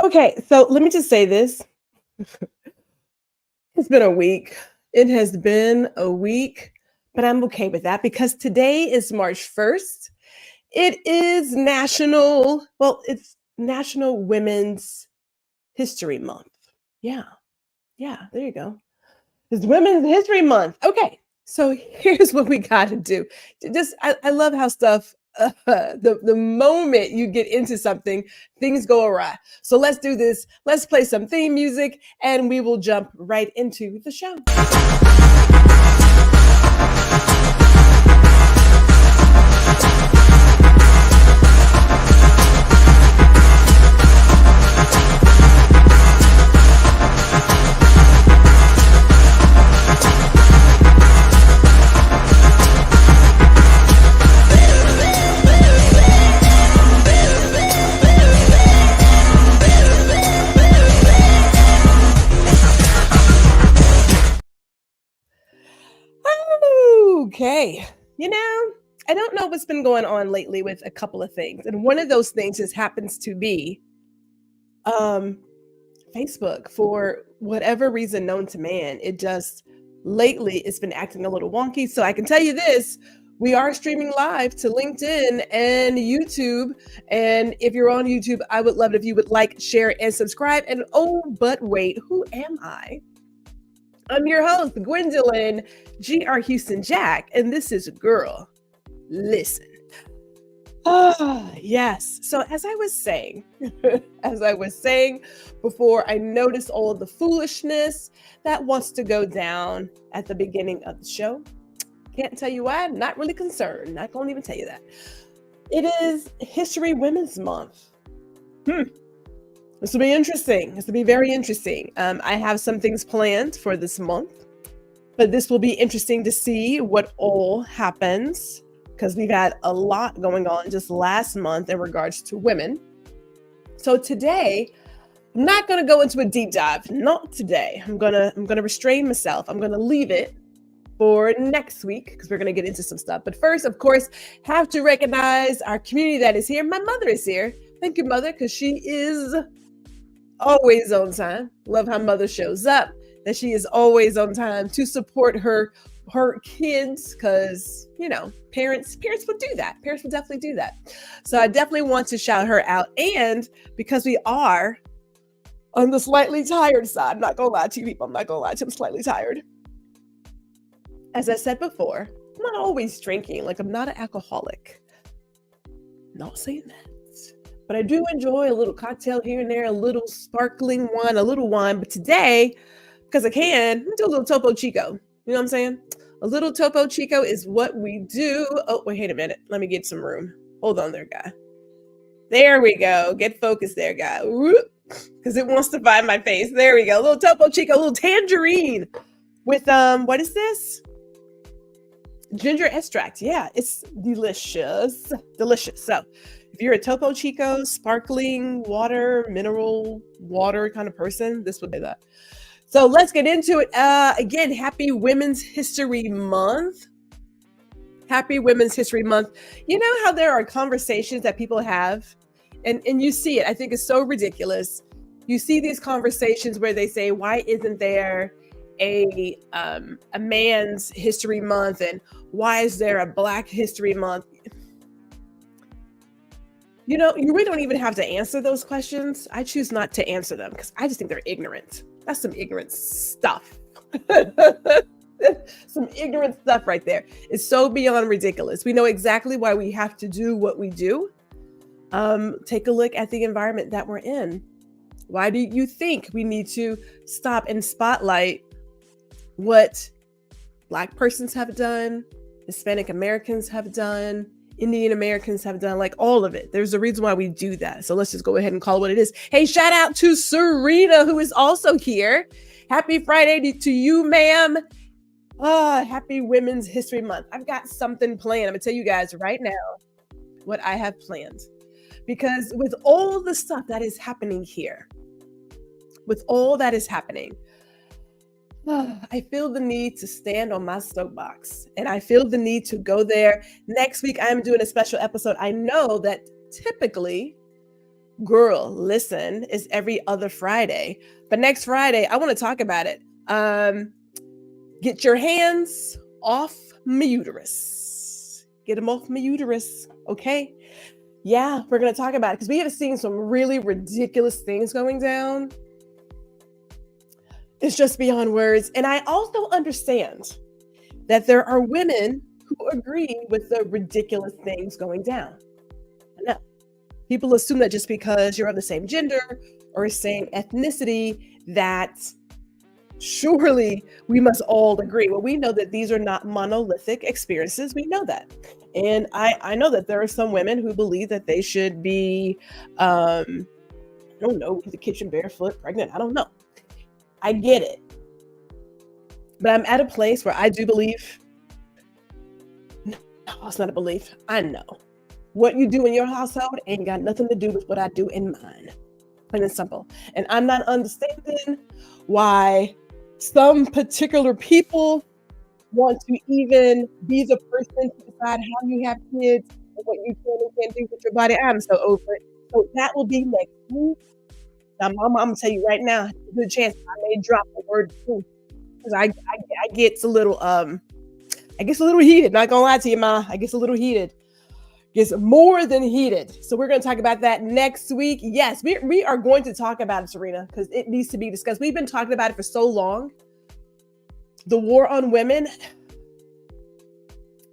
Okay, so let me just say this. It's been a week. It has been a week, but I'm okay with that because today is March 1st. It is it's National Women's History Month. Yeah, yeah, there you go. It's Women's History Month. Okay, so here's what we got to do. I love how stuff. The moment you get into something, things go awry. So let's do this. Let's play some theme music, and we will jump right into the show. Okay, you know, I don't know what's been going on lately with a couple of things, and one of those things just happens to be um Facebook. For whatever reason known to man, it just lately it's been acting a little wonky. So I can tell you this, we are streaming live to LinkedIn and YouTube. And if you're on YouTube, I would love it if you would like, share, and subscribe. And oh, but wait, who am I? I'm your host, Gwendolyn G.R. Houston Jack, and this is Girl. Listen. Ah, yes. So as I was saying before, I noticed all of the foolishness that wants to go down at the beginning of the show. Can't tell you why. I'm not really concerned. Not going to even tell you that. It is History Women's Month. This will be interesting. This will be very interesting. I have some things planned for this month, but this will be interesting to see what all happens because we've had a lot going on just last month in regards to women. So today, I'm not going to go into a deep dive. Not today. I'm gonna restrain myself. I'm gonna leave it for next week because we're gonna get into some stuff. But first, of course, have to recognize our community that is here. My mother is here. Thank you, Mother, because she is always on time. Love how Mother shows up. That she is always on time to support her kids, because parents would do that. Parents would definitely do that. So I definitely want to shout her out. And because we are on the slightly tired side, I'm not gonna lie to you people, I'm slightly tired. As I said before, I'm not always drinking. Like, I'm not an alcoholic. Not saying that. But I do enjoy a little cocktail here and there, a little sparkling wine, a little wine. But today, because I can, do a little Topo Chico. You know what I'm saying? A little Topo Chico is what we do. Oh, wait a minute. Let me get some room. Hold on there, guy. There we go. Get focused there, guy. Because it wants to find my face. There we go. A little Topo Chico, a little tangerine with, what is this? Ginger extract. Yeah, it's delicious. Delicious. So if you're a Topo Chico, sparkling water, mineral water kind of person, this would be that. So let's get into it. Again, happy Women's History Month. Happy Women's History Month. You know how there are conversations that people have, and you see it. I think it's so ridiculous. You see these conversations where they say, why isn't there a man's history month, and why is there a Black History Month? You really don't even have to answer those questions. I choose not to answer them because I just think they're ignorant. That's some ignorant stuff. Some ignorant stuff right there. It's so beyond ridiculous. We know exactly why we have to do what we do. Take a look at the environment that we're in. Why do you think we need to stop and spotlight what Black persons have done, Hispanic Americans have done, Indian Americans have done, like all of it? There's a reason why we do that. So let's just go ahead and call it what it is. Hey, shout out to Serena, who is also here. Happy Friday to you, ma'am. Happy Women's History Month. I've got something planned. I'm gonna tell you guys right now what I have planned. Because with all the stuff that is happening here, I feel the need to stand on my soapbox, and I feel the need to go there. Next week, I'm doing a special episode. I know that typically, girl, listen, is every other Friday. But next Friday, I want to talk about it. Get your hands off my uterus. Get them off my uterus, okay? Yeah, we're going to talk about it because we have seen some really ridiculous things going down. It's just beyond words. And I also understand that there are women who agree with the ridiculous things going down. I know. People assume that just because you're of the same gender or same ethnicity, that surely we must all agree. Well, we know that these are not monolithic experiences. We know that. And I know that there are some women who believe that they should be, I don't know, in the kitchen barefoot, pregnant. I don't know. I get it. But I'm at a place where I do believe, no, it's not a belief. I know. What you do in your household ain't got nothing to do with what I do in mine. Plain and simple. And I'm not understanding why some particular people want to even be the person to decide how you have kids and what you can and can't do with your body. I'm so over it. So that will be next week. Now, Mama, I'm gonna tell you right now, good chance I may drop the word truth because I get a little heated. Not gonna lie to you, Ma. I get a little heated. Gets more than heated. So we're going to talk about that next week. Yes, we are going to talk about it, Serena, because it needs to be discussed. We've been talking about it for so long. The war on women.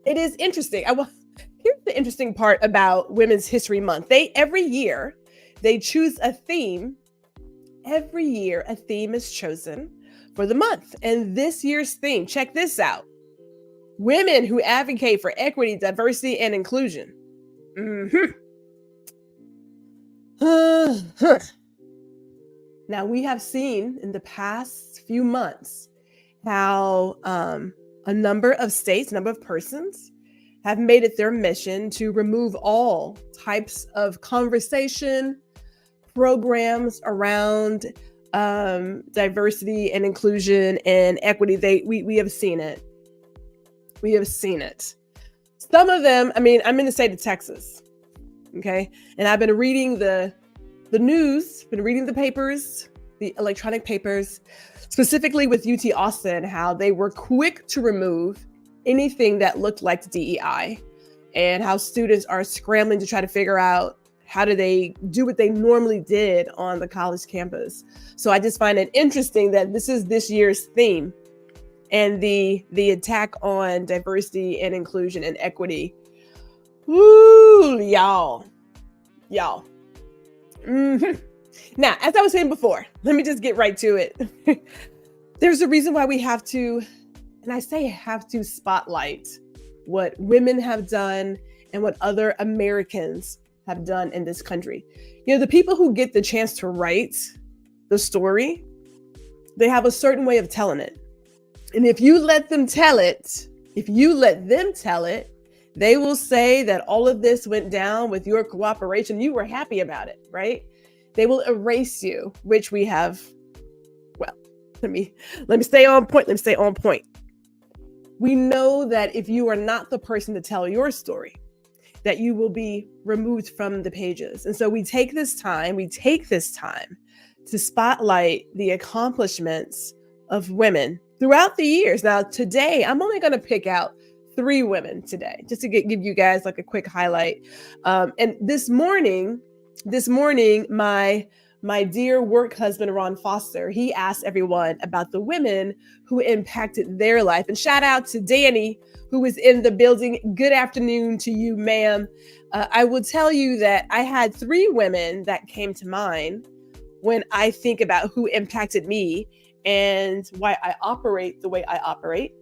It is interesting. Here's the interesting part about Women's History Month. Every year they choose a theme. Every year a theme is chosen for the month. And this year's theme, check this out. Women who advocate for equity, diversity, and inclusion. Now, we have seen in the past few months how a number of states, a number of persons have made it their mission to remove all types of conversation, programs around diversity and inclusion and equity. We have seen it. We have seen it. Some of them, I'm in the state of Texas, okay? And I've been reading the news, been reading the papers, the electronic papers, specifically with UT Austin, how they were quick to remove anything that looked like DEI and how students are scrambling to try to figure out how do they do what they normally did on the college campus. So I just find it interesting that this is this year's theme. And the attack on diversity and inclusion and equity. Woo, y'all. Mm-hmm. Now, as I was saying before, let me just get right to it. There's a reason why we have to, and I say have to, spotlight what women have done and what other Americans have done in this country. You know, the people who get the chance to write the story, they have a certain way of telling it. And if you let them tell it, they will say that all of this went down with your cooperation. You were happy about it, right? They will erase you, which we have. Well, let me stay on point. We know that if you are not the person to tell your story, that you will be removed from the pages. And so we take this time to spotlight the accomplishments of women throughout the years. Now, today, I'm only going to pick out 3 women today, just to give you guys like a quick highlight. And this morning, my dear work husband, Ron Foster, he asked everyone about the women who impacted their life. And shout out to Danny, who was in the building. Good afternoon to you, ma'am. I will tell you that I had 3 women that came to mind when I think about who impacted me and why I operate the way I operate.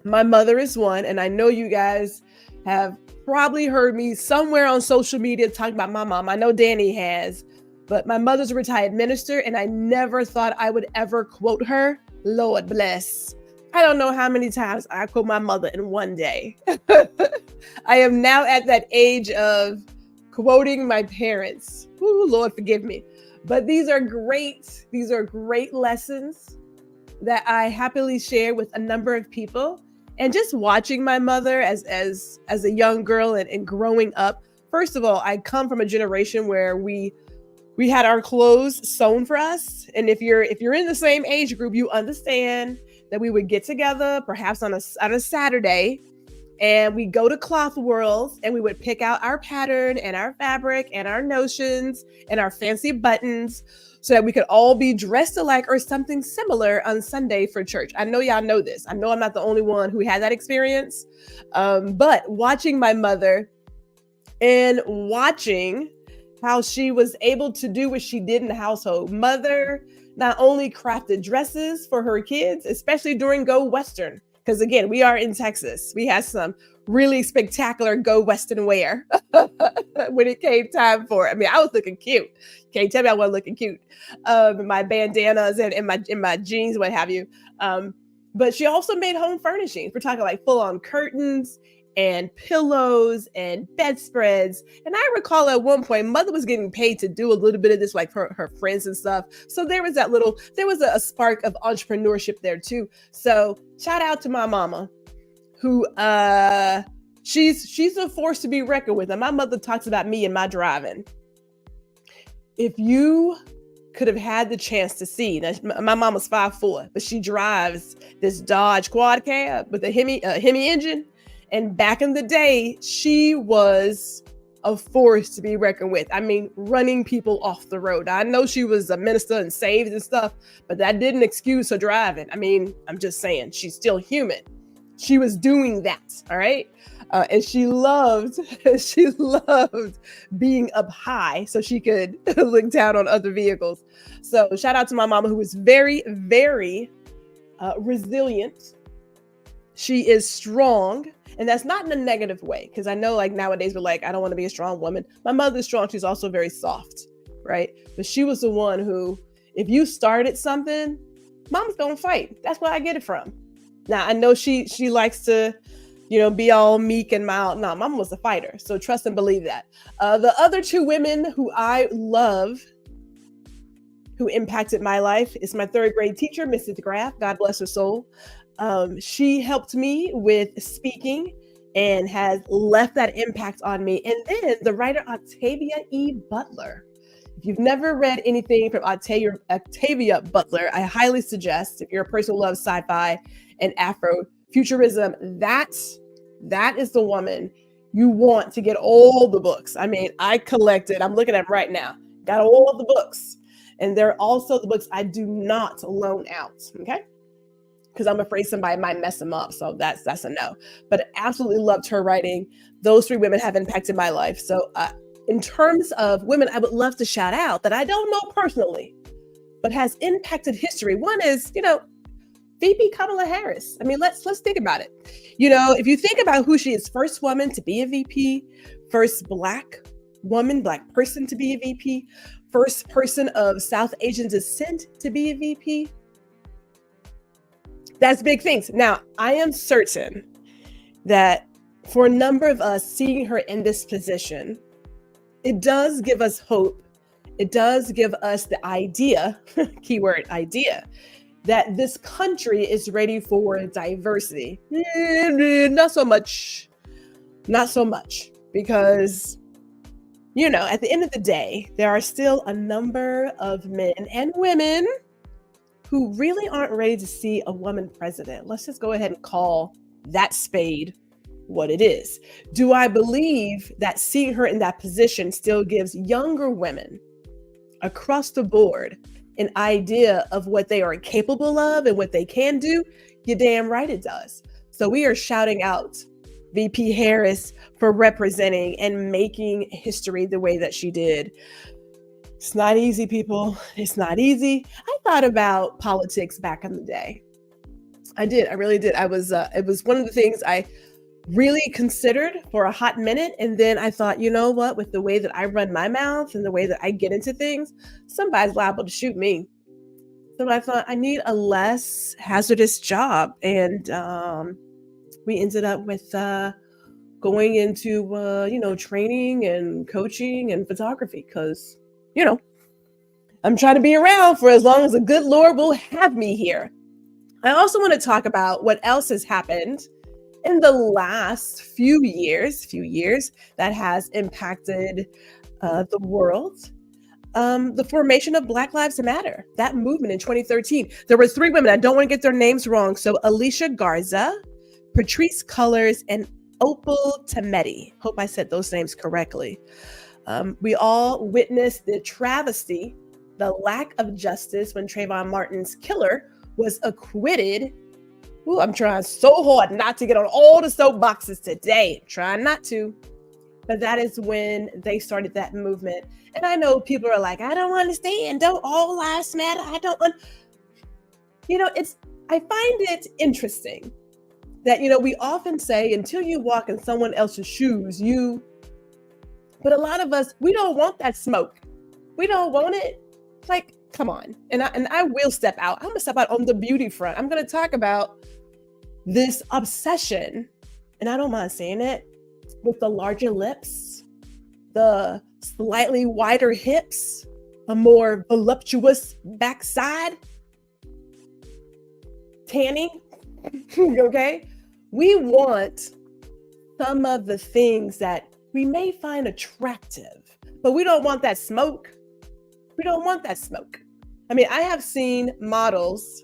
My mother is one, and I know you guys have probably heard me somewhere on social media talking about my mom. I know Danny has, but my mother's a retired minister, and I never thought I would ever quote her. Lord bless. I don't know how many times I quote my mother in one day. I am now at that age of quoting my parents. Ooh, Lord forgive me. But these are great lessons that I happily share with a number of people. And just watching my mother as a young girl and growing up, first of all, I come from a generation where we had our clothes sewn for us. And if you're in the same age group, you understand that we would get together perhaps on a Saturday, and we go to Cloth Worlds and we would pick out our pattern and our fabric and our notions and our fancy buttons so that we could all be dressed alike or something similar on Sunday for church. I know y'all know this. I know I'm not the only one who had that experience. But watching my mother and watching how she was able to do what she did in the household. Mother not only crafted dresses for her kids, especially during Go Western, because again, we are in Texas. We had some really spectacular Go Western wear when it came time for it. I mean, I was looking cute. Can't tell me I wasn't looking cute. My bandanas and my jeans, what have you. But she also made home furnishings. We're talking like full-on curtains and pillows and bedspreads. And I recall at one point, mother was getting paid to do a little bit of this, like for her friends and stuff. So there was a spark of entrepreneurship there too. So shout out to my mama, who she's a force to be reckoned with. And my mother talks about me and my driving. If you could have had the chance to see, now, my mama's 5'4", but she drives this Dodge quad cab with a Hemi engine. And back in the day, she was a force to be reckoned with. I mean, running people off the road. I know she was a minister and saved and stuff, but that didn't excuse her driving. I mean, I'm just saying, she's still human. She was doing that, all right? And she loved being up high so she could look down on other vehicles. So shout out to my mama, who was very, very resilient. She is strong. And that's not in a negative way, because I know like nowadays we're like, I don't want to be a strong woman. My mother's strong. She's also very soft, right? But she was the one who, if you started something, mom's gonna fight. That's where I get it from. Now I know she likes to, be all meek and mild. No, mama was a fighter. So trust and believe that. The other two women who I love, who impacted my life, is my third grade teacher, Mrs. Graff. God bless her soul. She helped me with speaking and has left that impact on me. And then the writer Octavia E. Butler. If you've never read anything from Octavia Butler, I highly suggest, if you're a person who loves sci-fi and Afrofuturism, that is the woman you want to get all the books. I mean, I'm looking at them right now, got all of the books. And they're also the books I do not loan out, okay? Because I'm afraid somebody might mess them up. So that's a no. But I absolutely loved her writing. Those three women have impacted my life. So in terms of women, I would love to shout out that I don't know personally, but has impacted history. One is, VP Kamala Harris. I mean, let's think about it. If you think about who she is, first woman to be a VP, first Black person to be a VP, first person of South Asian descent to be a VP. That's big things. Now, I am certain that for a number of us, seeing her in this position, it does give us hope. It does give us the idea, keyword idea, that this country is ready for diversity. Not so much, because, at the end of the day, there are still a number of men and women who really aren't ready to see a woman president. Let's just go ahead and call that spade what it is. Do I believe that seeing her in that position still gives younger women across the board an idea of what they are capable of and what they can do? You're damn right it does. So we are shouting out VP Harris for representing and making history the way that she did. It's not easy, people. It's not easy. I thought about politics back in the day. I did. I really did. It was one of the things I really considered for a hot minute. And then I thought, you know what, with the way that I run my mouth and the way that I get into things, somebody's liable to shoot me. So I thought I need a less hazardous job. And we ended up with going into, training and coaching and photography, because, I'm trying to be around for as long as the good Lord will have me here. I also want to talk about what else has happened in the last few years that has impacted the world. The formation of Black Lives Matter, that movement in 2013. There were three women. I don't want to get their names wrong. So Alicia Garza, Patrice Cullors, and Opal Tometi. Hope I said those names correctly. We all witnessed the travesty, the lack of justice when Trayvon Martin's killer was acquitted. Ooh, I'm trying so hard not to get on all the soapboxes today. Trying not to. But that is when they started that movement. And I know people are like, I don't understand. Don't all lives matter? I don't want. I find it interesting that, we often say until you walk in someone else's shoes, but a lot of us, we don't want that smoke. We don't want it. Like, come on. And I will step out. I'm going to step out on the beauty front. I'm going to talk about this obsession, and I don't mind saying it, with the larger lips, the slightly wider hips, a more voluptuous backside, tanning, okay? We want some of the things that we may find attractive, but we don't want that smoke. We don't want that smoke. I mean, I have seen models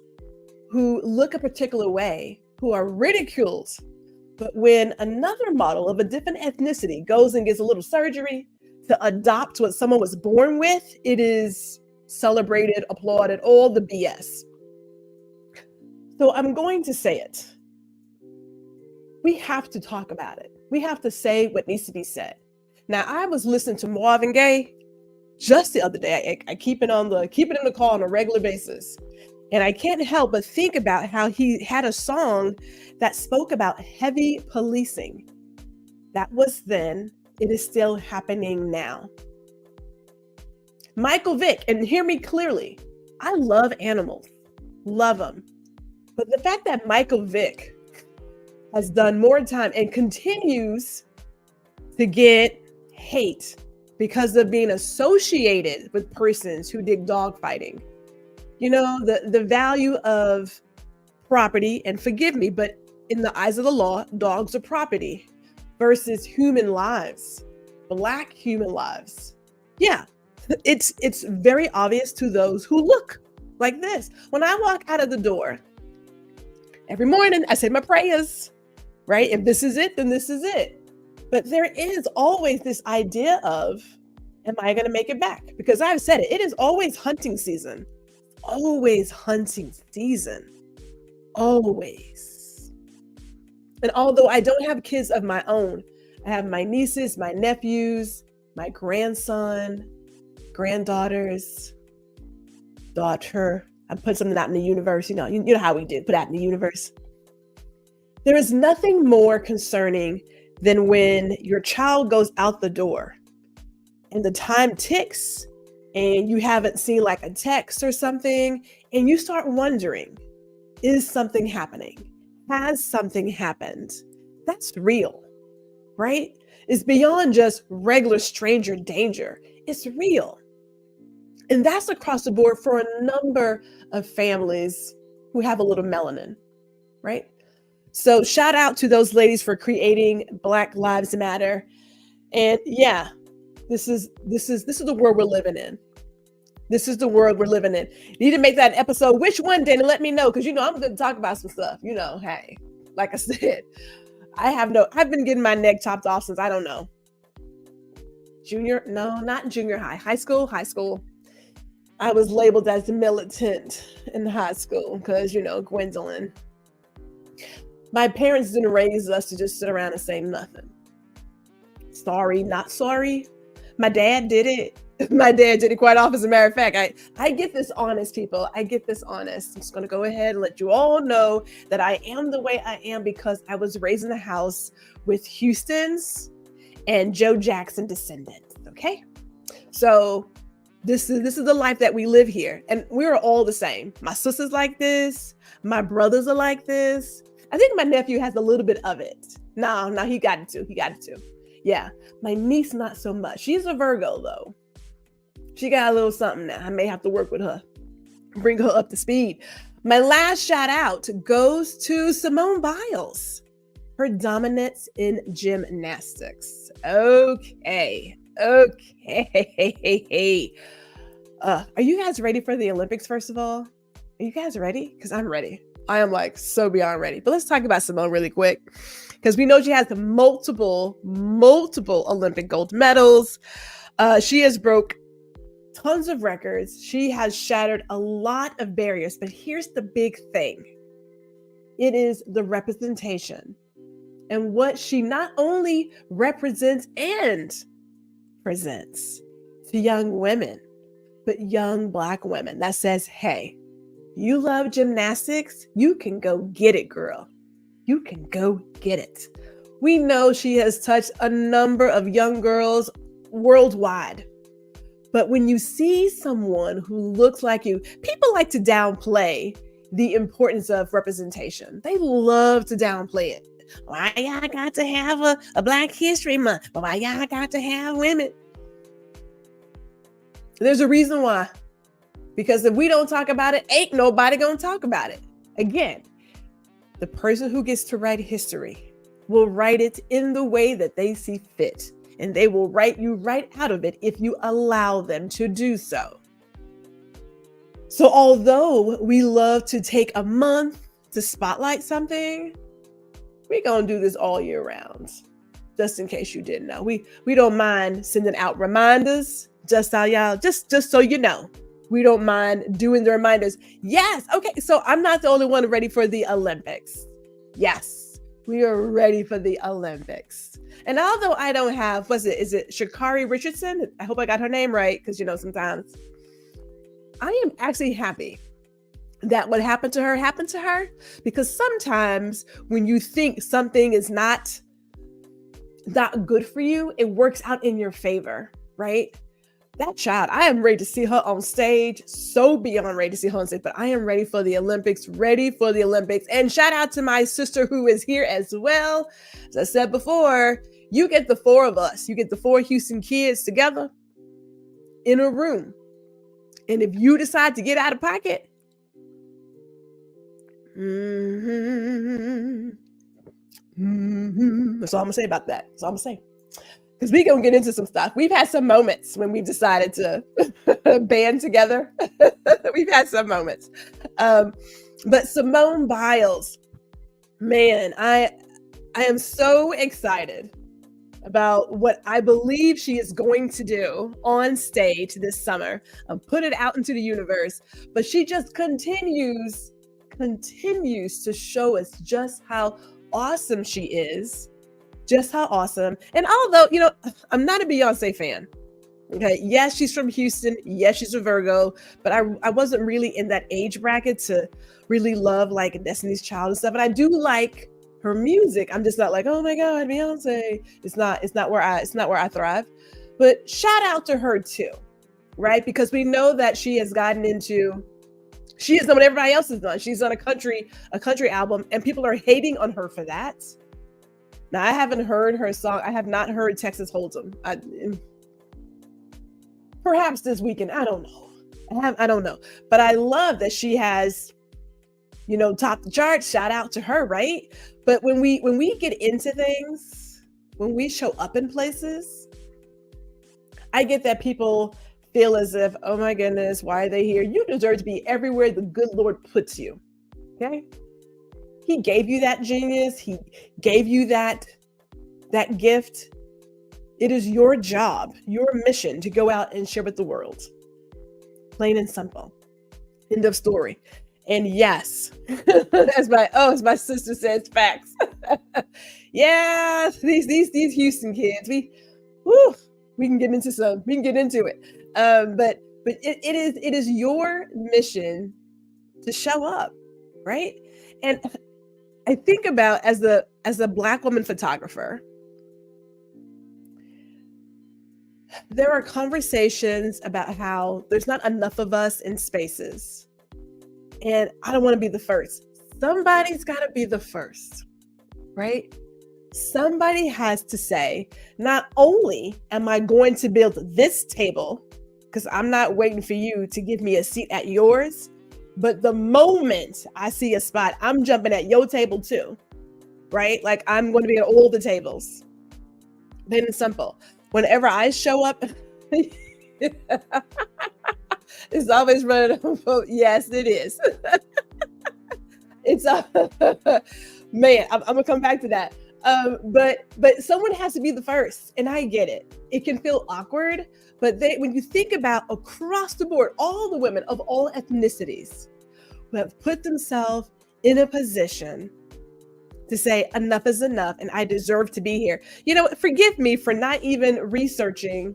who look a particular way, who are ridiculed. But when another model of a different ethnicity goes and gets a little surgery to adopt what someone was born with, it is celebrated, applauded, all the BS. So I'm going to say it. We have to talk about it. We have to say what needs to be said. Now, I was listening to Marvin Gaye just the other day. I keep it in the car on a regular basis. And I can't help but think about how he had a song that spoke about heavy policing. That was then. It is still happening now. Michael Vick, and hear me clearly, I love animals, love them. But the fact that Michael Vick has done more time and continues to get hate because of being associated with persons who dig dogfighting. The value of property, and forgive me, but in the eyes of the law, dogs are property versus human lives, Black human lives. Yeah, it's very obvious to those who look like this. When I walk out of the door, every morning I say my prayers, right? If this is it, then this is it. But there is always this idea of, am I going to make it back? Because I've said it is always hunting season. Always hunting season. Always. And although I don't have kids of my own, I have my nieces, my nephews, my grandson, granddaughters, daughter. I put something out in the universe. You know how we do, put out in the universe. There is nothing more concerning than when your child goes out the door and the time ticks and you haven't seen like a text or something, and you start wondering, is something happening? Has something happened? That's real, right? It's beyond just regular stranger danger. It's real. And that's across the board for a number of families who have a little melanin, right? So shout out to those ladies for creating Black Lives Matter. And yeah, this is the world we're living in. This is the world we're living in. You need to make that an episode. Which one, Danny? Let me know, because I'm going to talk about some stuff. Hey, like I said, I've been getting my neck chopped off since, I don't know, not junior high, high school. I was labeled as militant in high school because, Gwendolyn. My parents didn't raise us to just sit around and say nothing. Sorry, not sorry. My dad did it. My dad did it quite often. As a matter of fact, I get this honest, people. I get this honest. I'm just going to go ahead and let you all know that I am the way I am because I was raised in a house with Houstons and Joe Jackson descendants. Okay. So this is the life that we live here. And we're all the same. My sister's like this. My brothers are like this. I think my nephew has a little bit of it. No, he got it too. Yeah. My niece, not so much. She's a Virgo though. She got a little something now. I may have to work with her, bring her up to speed. My last shout out goes to Simone Biles. her dominance in gymnastics. Okay. Okay. Are you guys ready for the Olympics, first of all? Are you guys ready? Because I'm ready. I am like so beyond ready. But let's talk about Simone really quick, because we know she has multiple Olympic gold medals. She has broke tons of records. She has shattered a lot of barriers. But here's the big thing. It is the representation and what she not only represents and presents to young women, but young Black women that says, hey, you love gymnastics? You can go get it, girl. You can go get it. We know she has touched a number of young girls worldwide. But when you see someone who looks like you, people like to downplay the importance of representation. They love to downplay it. Why y'all got to have a Black History Month? Why y'all got to have women? There's a reason why. Because if we don't talk about it, ain't nobody gonna talk about it. Again, the person who gets to write history will write it in the way that they see fit. And they will write you right out of it if you allow them to do so. So although we love to take a month to spotlight something, we're gonna do this all year round. Just in case you didn't know. We don't mind sending out reminders, just so y'all, just so you know. We don't mind doing the reminders. Yes, okay, so I'm not the only one ready for the Olympics. Yes, we are ready for the Olympics. And although I don't have, is it Sha'Carri Richardson? I hope I got her name right, because sometimes I am actually happy that what happened to her, because sometimes when you think something is not good for you, it works out in your favor, right? That child, I am ready to see her on stage, so beyond ready to see her on stage, but I am ready for the Olympics. And shout out to my sister who is here as well. As I said before, you get the four of us, you get the four Houston kids together in a room. And if you decide to get out of pocket, that's all I'm gonna say about that. That's all I'm gonna say. Because we're going to get into some stuff. We've had some moments when we've decided to band together. We've had some moments. But Simone Biles, man, I am so excited about what I believe she is going to do on stage this summer. Put it out into the universe. But she just continues to show us just how awesome she is. Just how awesome. And although, I'm not a Beyonce fan. Okay. Yes, she's from Houston. Yes, she's a Virgo, but I wasn't really in that age bracket to really love like Destiny's Child and stuff. And I do like her music. I'm just not like, oh my God, Beyonce. It's not where I thrive. But shout out to her too, right? Because we know that she has done what everybody else has done. She's done a country album, and people are hating on her for that. Now, I haven't heard her song. I have not heard Texas Hold'em. Perhaps this weekend. I don't know. I don't know. But I love that she has, topped the charts. Shout out to her, right? But when we get into things, when we show up in places, I get that people feel as if, oh my goodness, why are they here? You deserve to be everywhere the good Lord puts you. Okay? He gave you that genius. He gave you that gift. It is your job, your mission to go out and share with the world. Plain and simple. End of story. And yes, as my sister says, facts. Yes, these Houston kids, we can get into it. But it is your mission to show up, right? And I think about as a Black woman photographer, there are conversations about how there's not enough of us in spaces. And I don't want to be the first. Somebody's got to be the first, right? Somebody has to say, not only am I going to build this table, because I'm not waiting for you to give me a seat at yours, but the moment I see a spot, I'm jumping at your table too. right? Like I'm going to be at all the tables. Plain and simple. Whenever I show up, it's always running on phone. Yes, it is. It's man, I'm gonna come back to that. But someone has to be the first, and I get it. It can feel awkward, but when you think about across the board, all the women of all ethnicities who have put themselves in a position to say enough is enough, and I deserve to be here. You know, forgive me for not even researching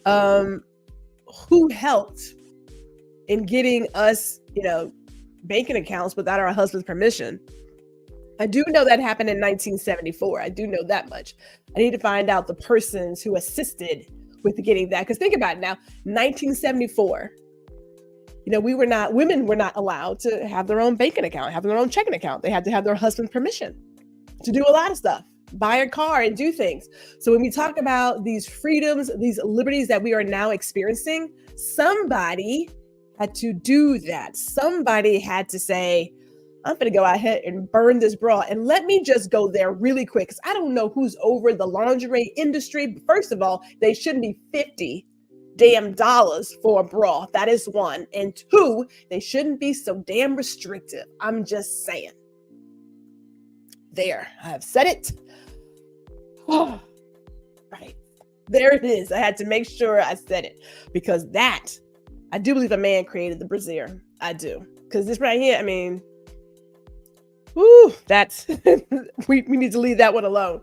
um, who helped in getting us, banking accounts without our husband's permission. I do know that happened in 1974. I do know that much. I need to find out the persons who assisted with getting that. Because think about it now, 1974, women were not allowed to have their own banking account, have their own checking account. They had to have their husband's permission to do a lot of stuff, buy a car and do things. So when we talk about these freedoms, these liberties that we are now experiencing, somebody had to do that. Somebody had to say, I'm going to go ahead and burn this bra. And let me just go there really quick, because I don't know who's over the lingerie industry. First of all, they shouldn't be $50 damn for a bra. That is one. And two, they shouldn't be so damn restrictive. I'm just saying. There, I have said it. Oh, right. There it is. I had to make sure I said it, because I do believe a man created the brassiere. I do. Because this right here, I mean, that's, we need to leave that one alone.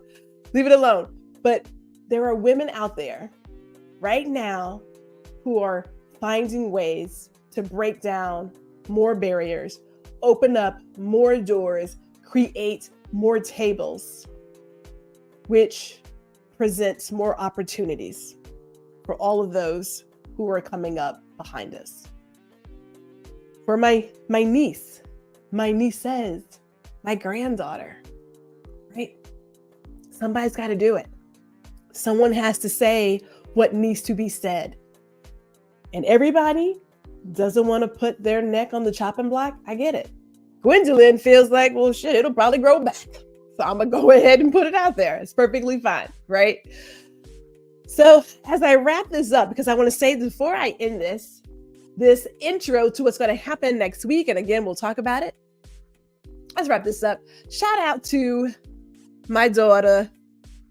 Leave it alone. But there are women out there right now who are finding ways to break down more barriers, open up more doors, create more tables, which presents more opportunities for all of those who are coming up behind us. For my nieces, my granddaughter, right? Somebody's got to do it. Someone has to say what needs to be said. And everybody doesn't want to put their neck on the chopping block. I get it. Gwendolyn feels like, well, shit, it'll probably grow back. So I'm going to go ahead and put it out there. It's perfectly fine, right? So as I wrap this up, because I want to say before I end this intro to what's going to happen next week, and again, we'll talk about it. Let's wrap this up. Shout out to my daughter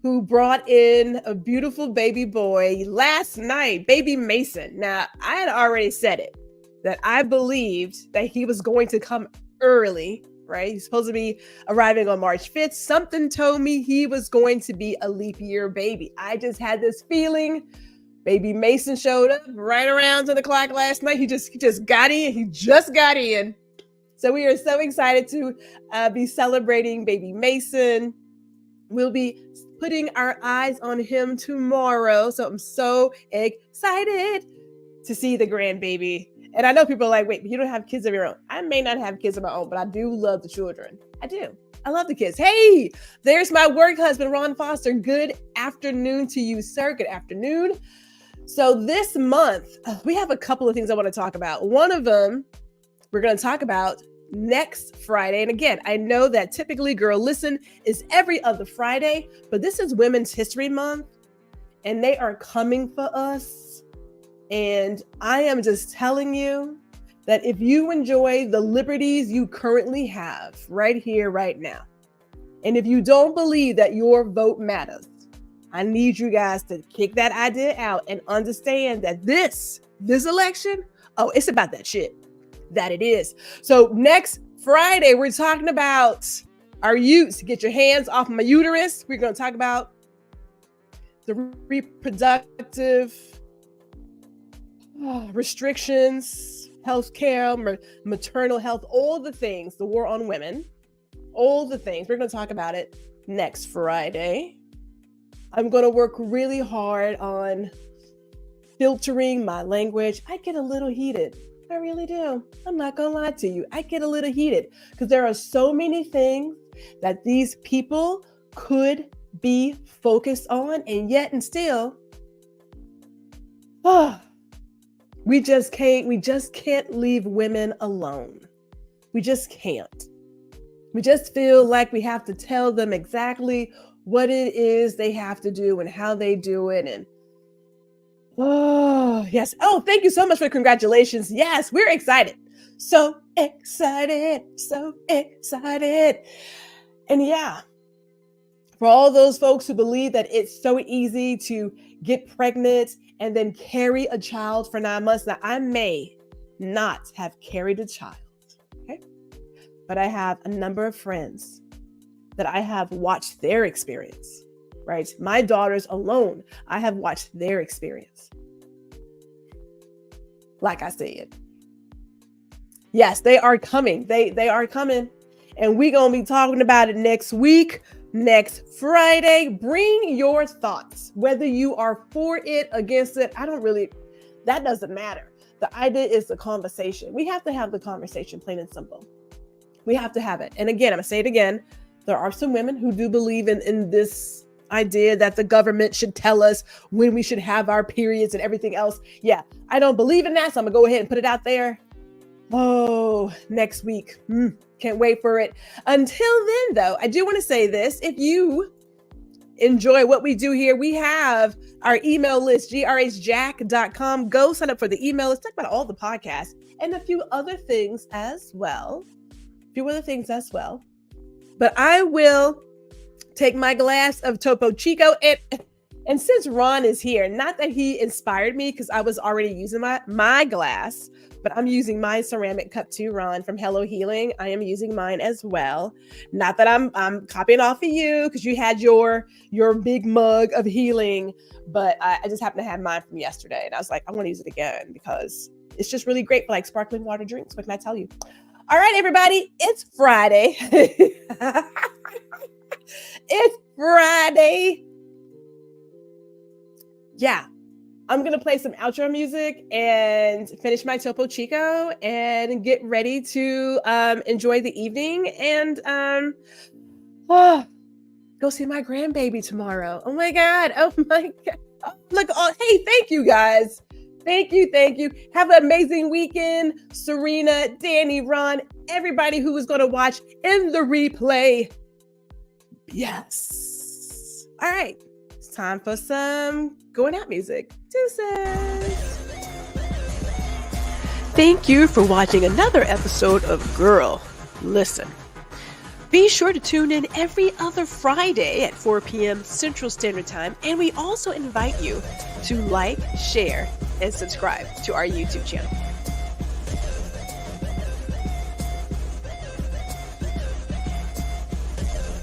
who brought in a beautiful baby boy last night, baby Mason. Now, I had already said it, that I believed that he was going to come early, right? He's supposed to be arriving on March 5th. Something told me he was going to be a leap year baby. I just had this feeling. Baby Mason showed up right around 10 o'clock last night. He just got in. He just got in. So we are so excited to be celebrating baby Mason. We'll be putting our eyes on him tomorrow. So I'm so excited to see the grandbaby. And I know people are like, wait, but you don't have kids of your own. I may not have kids of my own, but I do love the children. I do. I love the kids. Hey, there's my work husband, Ron Foster. Good afternoon to you, sir. Good afternoon. So this month, we have a couple of things I want to talk about. One of them, we're going to talk about next Friday. And again, I know that typically Girl Listen is every other Friday, but this is Women's History Month, and they are coming for us. And I am just telling you that if you enjoy the liberties you currently have right here, right now, and if you don't believe that your vote matters, I need you guys to kick that idea out and understand that this election, it's about that shit. That it is. So next Friday, we're talking about our youth. Get your hands off my uterus. We're going to talk about the reproductive restrictions, healthcare, maternal health, all the things, the war on women, all the things. We're going to talk about it next Friday. I'm going to work really hard on filtering my language. I get a little heated. I really do. I'm not going to lie to you. I get a little heated because there are so many things that these people could be focused on, and yet and still, we just can't leave women alone. We just can't. We just feel like we have to tell them exactly what it is they have to do and how they do it. And oh, yes. Oh, thank you so much for the congratulations. Yes, we're excited. So excited. So excited. And yeah, for all those folks who believe that it's so easy to get pregnant and then carry a child for 9 months. Now, I may not have carried a child, okay? But I have a number of friends that I have watched their experience, right? My daughters alone, I have watched their experience. Like I said, yes, they are coming. They are coming. And we're going to be talking about it next week, next Friday. Bring your thoughts, whether you are for it, against it. That doesn't matter. The idea is the conversation. We have to have the conversation, plain and simple. We have to have it. And again, I'm going to say it again. There are some women who do believe in this idea that the government should tell us when we should have our periods and everything else. Yeah, I don't believe in that. So I'm going to go ahead and put it out there. Oh, next week. Can't wait for it. Until then, though, I do want to say this. If you enjoy what we do here, we have our email list, grhjack.com. Go sign up for the email. Let's talk about all the podcasts and a few other things as well. But I will take my glass of Topo Chico. And since Ron is here, not that he inspired me because I was already using my glass, but I'm using my ceramic cup too, Ron, from Hello Healing. I am using mine as well. Not that I'm copying off of you because you had your big mug of healing, but I just happen to have mine from yesterday. And I was like, I want to use it again because it's just really great for like sparkling water drinks. What can I tell you? All right, everybody, it's Friday. It's Friday. Yeah, I'm going to play some outro music and finish my Topo Chico and get ready to enjoy the evening and go see my grandbaby tomorrow. Oh my God. Oh, look, hey, thank you guys. Thank you. Have an amazing weekend. Serena, Danny, Ron, everybody who is going to watch in the replay. Yes. All right. It's time for some going out music. Deuces. Thank you for watching another episode of Girl, Listen. Be sure to tune in every other Friday at 4 p.m. Central Standard Time. And we also invite you to like, share, and subscribe to our YouTube channel.